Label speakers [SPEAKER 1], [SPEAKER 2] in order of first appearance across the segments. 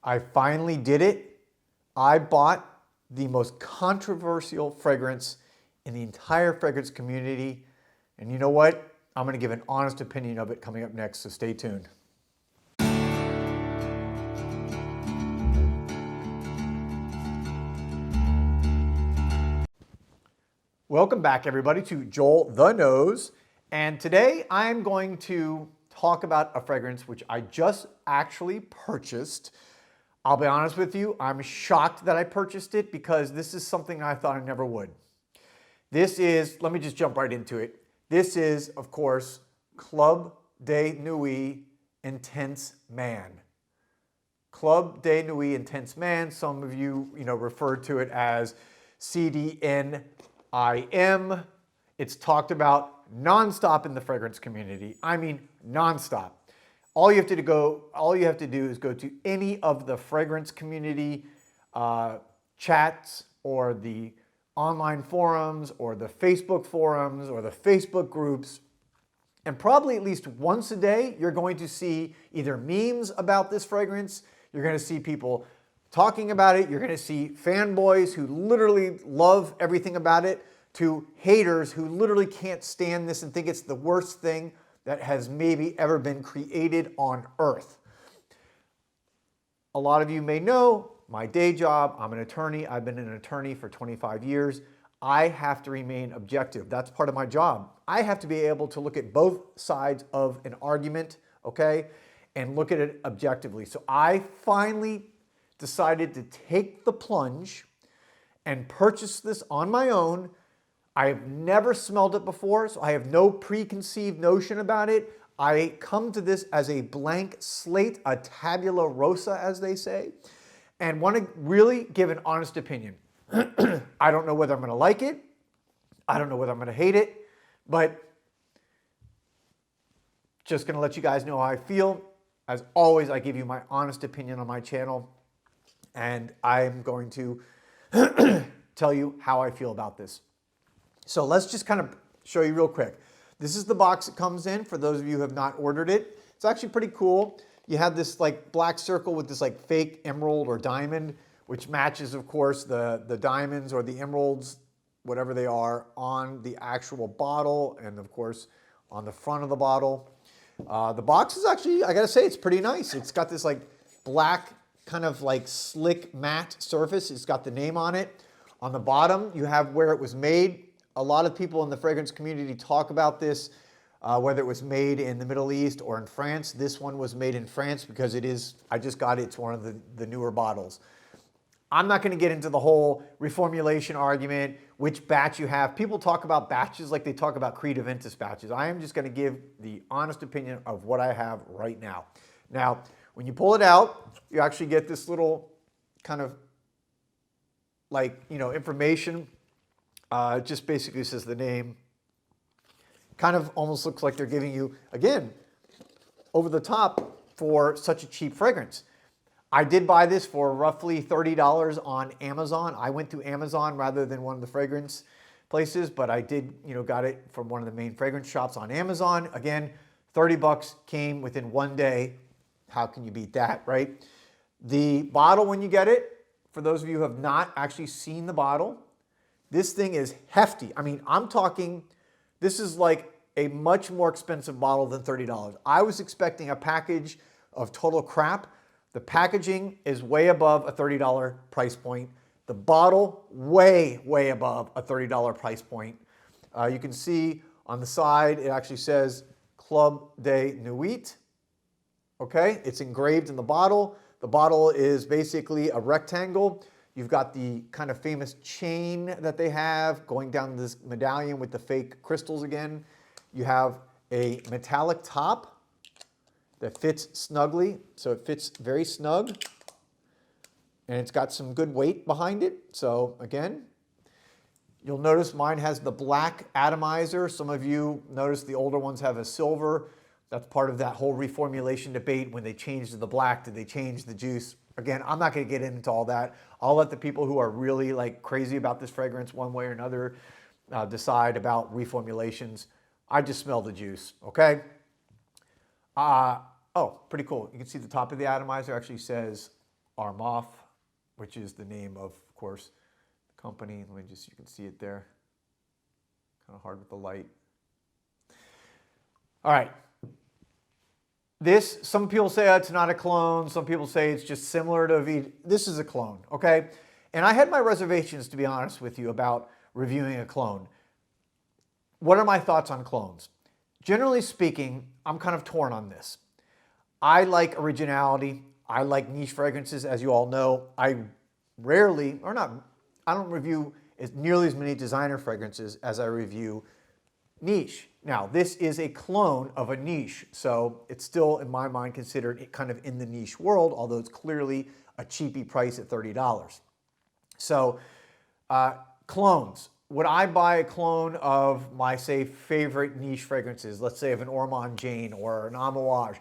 [SPEAKER 1] I finally did it. I bought the most controversial fragrance in the entire fragrance community. And you know what? I'm going to give an honest opinion of it coming up next, so stay tuned. Welcome back, everybody, to Joel the Nose. And today I'm going to talk about a fragrance which I just actually purchased. I'll be honest with you, I'm shocked that I purchased it because this is something I thought I never would. This is, let me just jump right into it. This is, of course, Club de Nuit Intense Man. Club de Nuit Intense Man. Some of you, refer to it as CDNIM. It's talked about nonstop in the fragrance community. I mean, nonstop. All you have to do is go to any of the fragrance community chats or the online forums or the Facebook forums or the Facebook groups, and probably at least once a day, you're going to see either memes about this fragrance, you're going to see people talking about it, you're going to see fanboys who literally love everything about it, to haters who literally can't stand this and think it's the worst thing that has maybe ever been created on earth. A lot of you may know my day job. I'm an attorney. I've been an attorney for 25 years. I have to remain objective. That's part of my job. I have to be able to look at both sides of an argument, okay, and look at it objectively. So I finally decided to take the plunge and purchase this on my own. I have never smelled it before, so I have no preconceived notion about it. I come to this as a blank slate, a tabula rasa, as they say, and want to really give an honest opinion. I don't know whether I'm going to like it. I don't know whether I'm going to hate it, but just going to let you guys know how I feel. As always, I give you my honest opinion on my channel, and I'm going to tell you how I feel about this. So let's just kind of show you real quick. This is the box it comes in for those of you who have not ordered it. It's actually pretty cool. You have this like black circle with this like fake emerald or diamond, which matches, of course, the diamonds or the emeralds, whatever they are, on the actual bottle and, of course, on the front of the bottle. The box is actually, I gotta say, it's pretty nice. It's got this like black kind of like slick matte surface. It's got the name on it. On the bottom, you have where it was made. A lot of people in the fragrance community talk about this, whether it was made in the Middle East or in France. This one was made in France because it is, I just got it, it's one of the newer bottles. I'm not gonna get into the whole reformulation argument, which batch you have. People talk about batches like they talk about Creed Aventus batches. I am just gonna give the honest opinion of what I have right now. Now, when you pull it out, you actually get this little kind of like, information. It just basically says the name. Kind of almost looks like they're giving you, again, over the top for such a cheap fragrance. I did buy this for roughly $30 on Amazon. I went to Amazon rather than one of the fragrance places, but I did, got it from one of the main fragrance shops on Amazon. Again, 30 bucks came within one day. How can you beat that, right? The bottle, when you get it, for those of you who have not actually seen the bottle, this thing is hefty. I mean, I'm talking, this is like a much more expensive bottle than $30. I was expecting a package of total crap. The packaging is way above a $30 price point. The bottle, way, way above a $30 price point. You can see on the side, it actually says Club de Nuit. Okay, it's engraved in the bottle. The bottle is basically a rectangle. You've got the kind of famous chain that they have going down this medallion with the fake crystals again. You have a metallic top that fits snugly, so it fits very snug. And it's got some good weight behind it. So again, you'll notice mine has the black atomizer. Some of you notice the older ones have a silver. That's part of that whole reformulation debate. When they changed to the black, did they change the juice? Again, I'm not going to get into all that. I'll let the people who are really like crazy about this fragrance one way or another decide about reformulations. I just smell the juice, okay? Oh, pretty cool. You can see the top of the atomizer actually says Armaf, which is the name of course, the company. Let me just, you can see it there. Kind of hard with the light. All right. This, some people say it's not a clone. Some people say it's just similar to this is a clone, okay? And I had my reservations, to be honest with you, about reviewing a clone. What are my thoughts on clones? Generally speaking, I'm kind of torn on this. I like originality. I like niche fragrances, as you all know. I don't review nearly as many designer fragrances as I review niche. Now, this is a clone of a niche, so it's still, in my mind, considered kind of in the niche world, although it's clearly a cheapy price at $30. So, clones. Would I buy a clone of my, say, favorite niche fragrances, let's say of an Ormond Jane or an Amouage?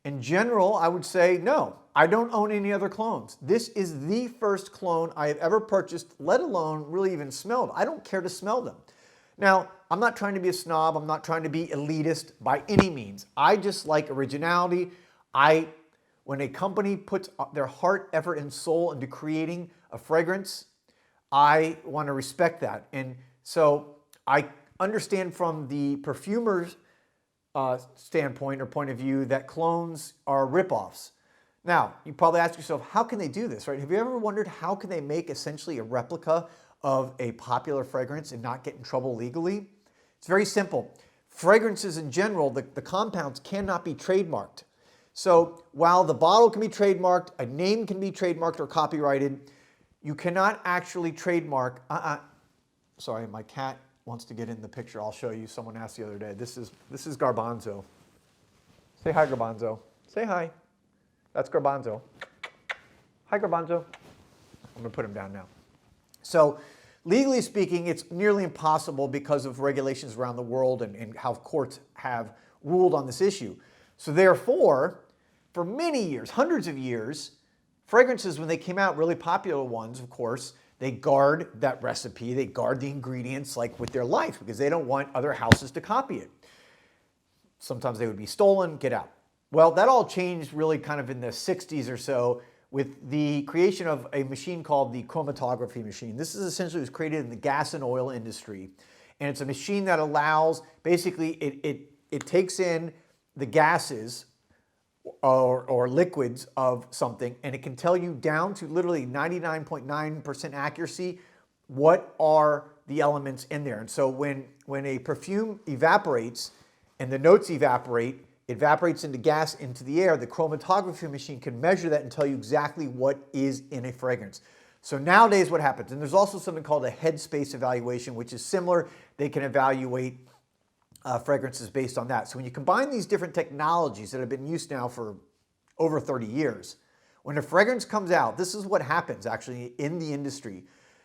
[SPEAKER 1] In general, I would say no. I don't own any other clones. This is the first clone I have ever purchased, let alone really even smelled. I don't care to smell them. Now, I'm not trying to be a snob. I'm not trying to be elitist by any means. I just like originality. When a company puts their heart, effort, and soul into creating a fragrance, I want to respect that. And so I understand from the perfumer's standpoint or point of view that clones are ripoffs. Now, you probably ask yourself, how can they do this, right? Have you ever wondered how can they make essentially a replica of a popular fragrance and not get in trouble legally? It's very simple. Fragrances in general, the compounds cannot be trademarked. So while the bottle can be trademarked, a name can be trademarked or copyrighted, you cannot actually trademark. Sorry, my cat wants to get in the picture. I'll show you. Someone asked the other day. This is Garbanzo. Say hi, Garbanzo. Say hi. That's Garbanzo. Hi, Garbanzo. I'm going to put him down now. So legally speaking, it's nearly impossible because of regulations around the world and how courts have ruled on this issue. So therefore, for many years, hundreds of years, fragrances, when they came out, really popular ones, of course, they guard that recipe, they guard the ingredients like with their life because they don't want other houses to copy it. Sometimes they would be stolen, get out. Well, that all changed really kind of in the 60s or so with the creation of a machine called the chromatography machine. This is essentially was created in the gas and oil industry. And it's a machine that allows, basically, it takes in the gases or liquids of something, and it can tell you down to literally 99.9% accuracy what are the elements in there. And so when a perfume evaporates and the notes evaporate, it evaporates into gas into the air, the chromatography machine can measure that and tell you exactly what is in a fragrance. So nowadays what happens, and there's also something called a headspace evaluation, which is similar. They can evaluate fragrances based on that. So when you combine these different technologies that have been used now for over 30 years, when a fragrance comes out, this is what happens actually in the industry.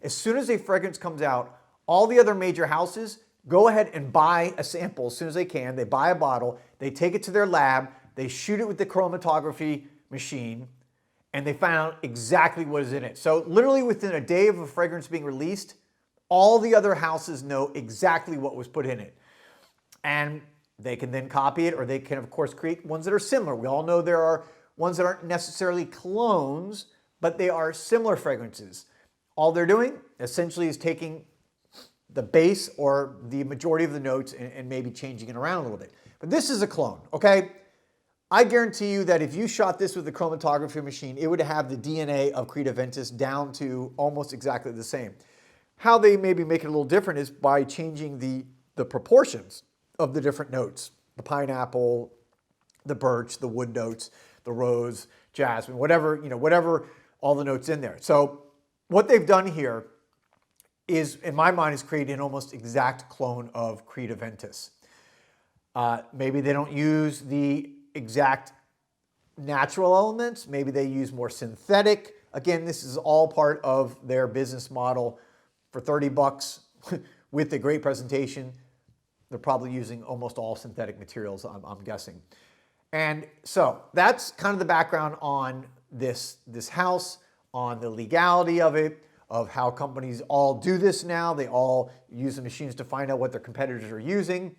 [SPEAKER 1] As soon as a fragrance comes out, all the other major houses go ahead and buy a sample as soon as they can. They buy a bottle, they take it to their lab, they shoot it with the chromatography machine, and they find out exactly what is in it. So literally within a day of a fragrance being released, all the other houses know exactly what was put in it. And they can then copy it, or they can, of course, create ones that are similar. We all know there are ones that aren't necessarily clones, but they are similar fragrances. All they're doing essentially is taking the base or the majority of the notes and maybe changing it around a little bit. But this is a clone, okay? I guarantee you that if you shot this with a chromatography machine, it would have the DNA of Creed Aventus down to almost exactly the same. How they maybe make it a little different is by changing the proportions of the different notes. The pineapple, the birch, the wood notes, the rose, jasmine, whatever, whatever all the notes in there. So what they've done here is, in my mind, is create an almost exact clone of Creed Aventus. Maybe they don't use the exact natural elements. Maybe they use more synthetic. Again, this is all part of their business model. For 30 bucks with a great presentation, they're probably using almost all synthetic materials, I'm guessing. And so that's kind of the background on this house, on the legality of it, of how companies all do this now. They all use the machines to find out what their competitors are using.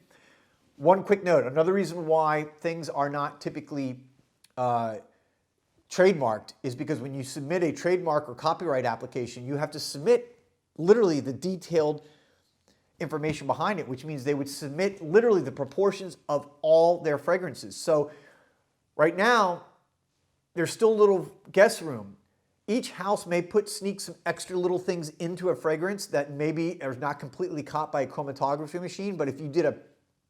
[SPEAKER 1] One quick note, another reason why things are not typically trademarked is because when you submit a trademark or copyright application, you have to submit literally the detailed information behind it, which means they would submit literally the proportions of all their fragrances. So right now, there's still a little guess room. Each house may sneak some extra little things into a fragrance that maybe are not completely caught by a chromatography machine, but if you did a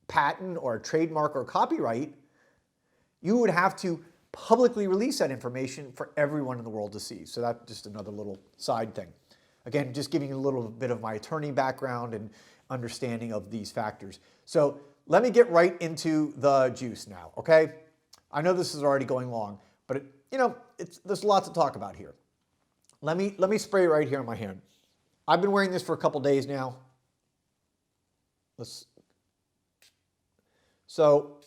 [SPEAKER 1] patent or a trademark or a copyright, you would have to publicly release that information for everyone in the world to see. So that's just another little side thing. Again, just giving you a little bit of my attorney background and understanding of these factors. So let me get right into the juice now, okay? I know this is already going long, but there's a lot to talk about here. Let me spray right here on my hand. I've been wearing this for a couple days now. So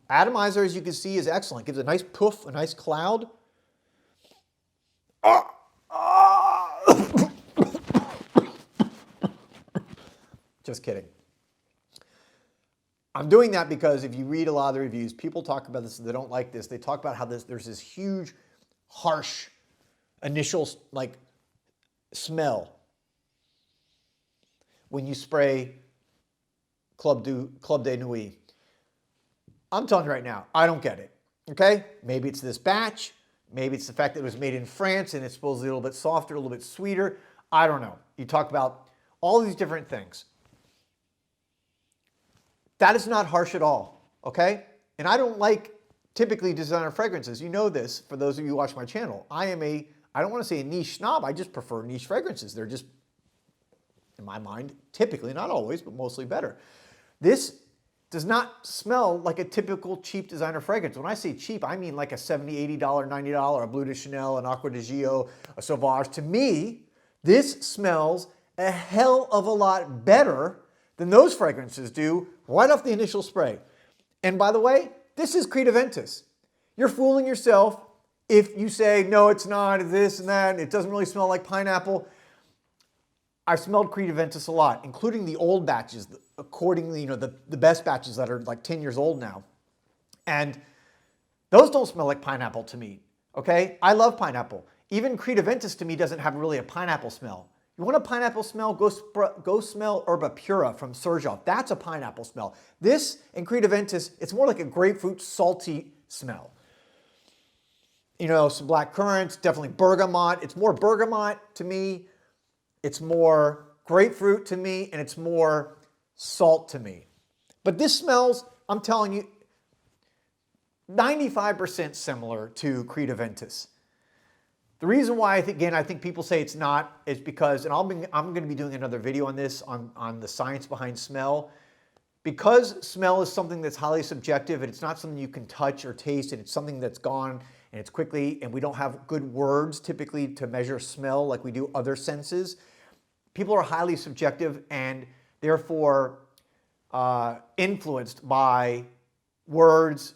[SPEAKER 1] atomizer, as you can see, is excellent. Gives a nice poof, a nice cloud. Just kidding. I'm doing that because if you read a lot of the reviews, people talk about this, they don't like this. They talk about how there's this huge, harsh, initial smell when you spray Club de Nuit. I'm telling you right now, I don't get it, okay? Maybe it's this batch. Maybe it's the fact that it was made in France and it's supposedly a little bit softer, a little bit sweeter. I don't know. You talk about all these different things. That is not harsh at all, okay? And I don't like typically designer fragrances. You know this, for those of you who watch my channel. I don't want to say a niche snob, I just prefer niche fragrances. They're just, in my mind, typically, not always, but mostly better. This does not smell like a typical cheap designer fragrance. When I say cheap, I mean like a $70, $80, $90, a Bleu de Chanel, an Acqua di Gio, a Sauvage. To me, this smells a hell of a lot better than those fragrances do right off the initial spray. And by the way, this is Creed Aventus. You're fooling yourself if you say, no, it's not, this and that, it doesn't really smell like pineapple. I've smelled Creed Aventus a lot, including the old batches, accordingly, the best batches that are like 10 years old now. And those don't smell like pineapple to me, okay? I love pineapple. Even Creed Aventus to me doesn't have really a pineapple smell. You want a pineapple smell? Go smell Herba Pura from Sergioff. That's a pineapple smell. This and Creed Aventus, it's more like a grapefruit salty smell. Some black currants, definitely bergamot. It's more bergamot to me. It's more grapefruit to me, and it's more salt to me. But this smells, I'm telling you, 95% similar to Creed Aventus. The reason why, I think people say it's not is because, and I'm going to be doing another video on this, on the science behind smell. Because smell is something that's highly subjective, and it's not something you can touch or taste, and it's something that's gone, and it's quickly, and we don't have good words typically to measure smell like we do other senses. People are highly subjective and therefore influenced by words,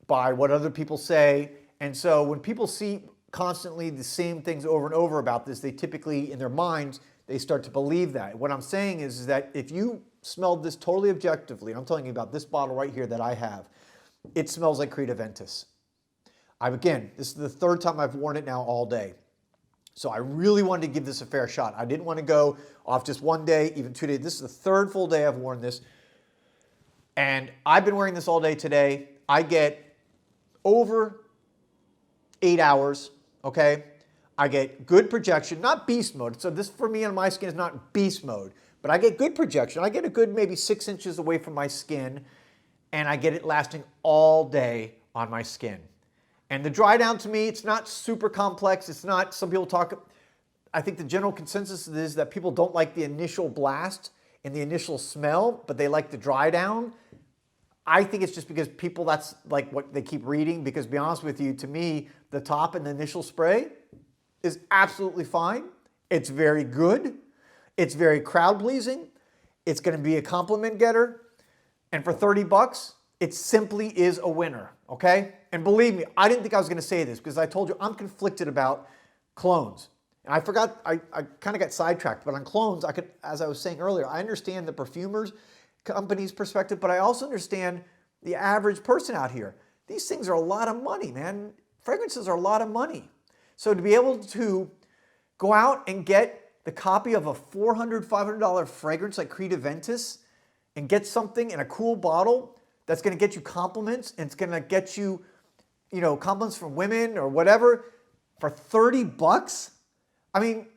[SPEAKER 1] by what other people say. And so when people see constantly the same things over and over about this, they typically, in their minds, they start to believe that. What I'm saying is that if you smelled this totally objectively, and I'm telling you about this bottle right here that I have, it smells like Creed Aventus. Again, this is the third time I've worn it now all day. So I really wanted to give this a fair shot. I didn't want to go off just one day, even 2 days. This is the third full day I've worn this. And I've been wearing this all day today. I get over 8 hours, okay? I get good projection, not beast mode. So this for me on my skin is not beast mode, but I get good projection. I get a good maybe 6 inches away from my skin, and I get it lasting all day on my skin. And the dry down to me, it's not super complex. It's not, some people talk, I think the general consensus is that people don't like the initial blast and the initial smell, but they like the dry down. I think it's just because people, that's like what they keep reading, because to be honest with you, to me, the top and the initial spray is absolutely fine. It's very good. It's very crowd pleasing. It's going to be a compliment getter. And for 30 bucks, it simply is a winner, okay? And believe me, I didn't think I was going to say this because I told you I'm conflicted about clones. And I forgot, I kind of got sidetracked, but on clones, as I was saying earlier, I understand the perfumers company's perspective, but I also understand the average person out here. These things are a lot of money, man. fragrances are a lot of money. So to be able to go out and get the copy of a $400, $500 fragrance like Creed Aventus and get something in a cool bottle that's going to get you compliments and it's going to get you, you know, compliments from women or whatever for 30 bucks. I mean,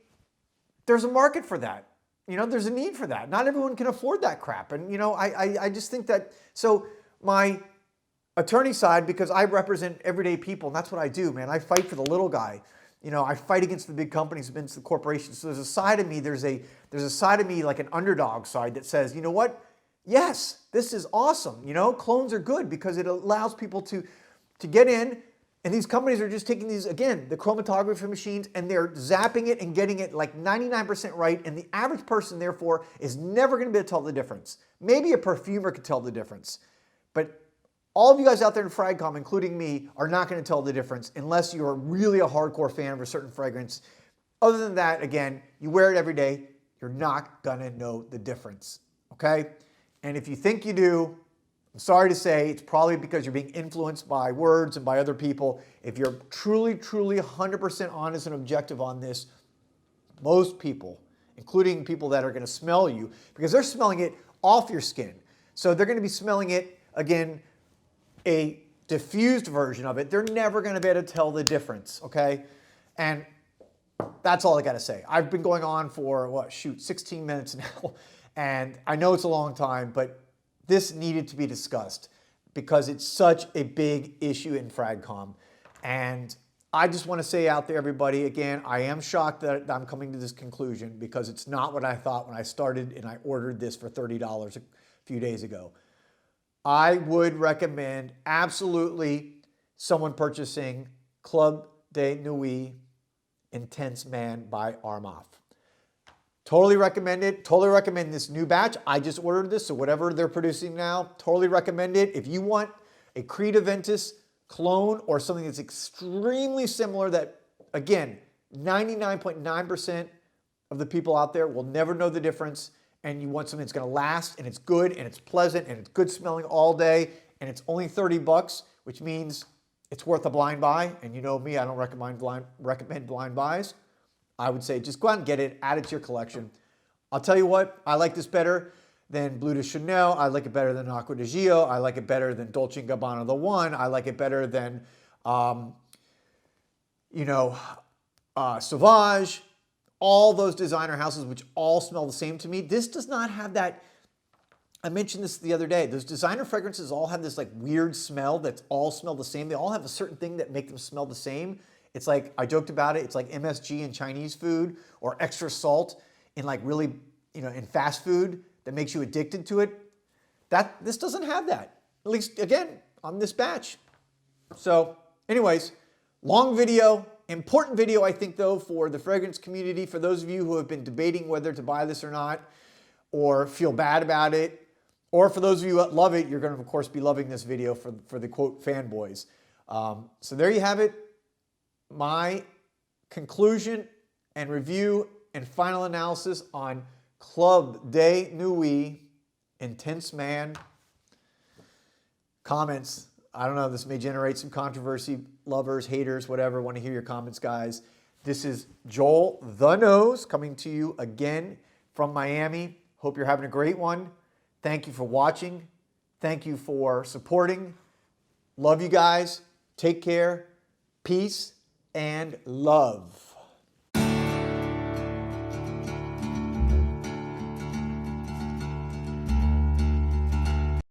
[SPEAKER 1] there's a market for that. You know, there's a need for that. Not everyone can afford that crap. And, you know, I just think that, so my attorney side, because I represent everyday people, and that's what I do, man. I fight for the little guy. You know, I fight against the big companies, against the corporations. So there's a side of me, there's a side of me like an underdog side that says, you know what? Yes, this is awesome. You know, clones are good because it allows people to get in. And these companies are just taking these, again, the chromatography machines, and they're zapping it and getting it like 99% right. And the average person, therefore, is never going to be able to tell the difference. Maybe a perfumer could tell the difference. But all of you guys out there in FragCom, including me, are not going to tell the difference unless you're really a hardcore fan of a certain fragrance. Other than that, again, you wear it every day, you're not going to know the difference. Okay? And if you think you do, I'm sorry to say, it's probably because you're being influenced by words and by other people. If you're truly, truly 100% honest and objective on this, most people, including people that are going to smell you, because they're smelling it off your skin. So they're going to be smelling it, again, a diffused version of it. They're never going to be able to tell the difference, okay? And that's all I got to say. I've been going on for, 16 minutes now. And I know it's a long time, but this needed to be discussed because it's such a big issue in FragCom. And I just want to say out there, everybody, again, I am shocked that I'm coming to this conclusion because it's not what I thought when I started and I ordered this for $30 a few days ago. I would recommend absolutely someone purchasing Club de Nuit Intense Man by Armaf. Totally recommend it. Totally recommend this new batch. I just ordered this, so whatever they're producing now, totally recommend it. If you want a Creed Aventus clone or something that's extremely similar that, again, 99.9% of the people out there will never know the difference, and you want something that's going to last, and it's good, and it's pleasant, and it's good smelling all day, and it's only 30 bucks, which means it's worth a blind buy. And you know me, I don't recommend blind buys. I would say just go out and get it, add it to your collection. I'll tell you what, I like this better than Bleu de Chanel. I like it better than Acqua di Gio. I like it better than Dolce & Gabbana The One. I like it better than, Sauvage. All those designer houses, which all smell the same to me. This does not have that. I mentioned this the other day. Those designer fragrances all have this like weird smell that all smell the same. They all have a certain thing that make them smell the same. It's like, I joked about it, it's like MSG in Chinese food or extra salt in like really, in fast food that makes you addicted to it. This doesn't have that, at least again, on this batch. So anyways, long video, important video I think though for the fragrance community, for those of you who have been debating whether to buy this or not, or feel bad about it, or for those of you that love it, you're going to of course be loving this video for the quote fanboys. So there you have it. My conclusion and review and final analysis on Club de Nuit Intense Man. Comments. I don't know, this may generate some controversy. Lovers, haters, whatever. Want to hear your comments, guys. This is Joel the Nose coming to you again from Miami. Hope you're having a great one. Thank you for watching. Thank you for supporting. Love you guys. Take care. Peace and love.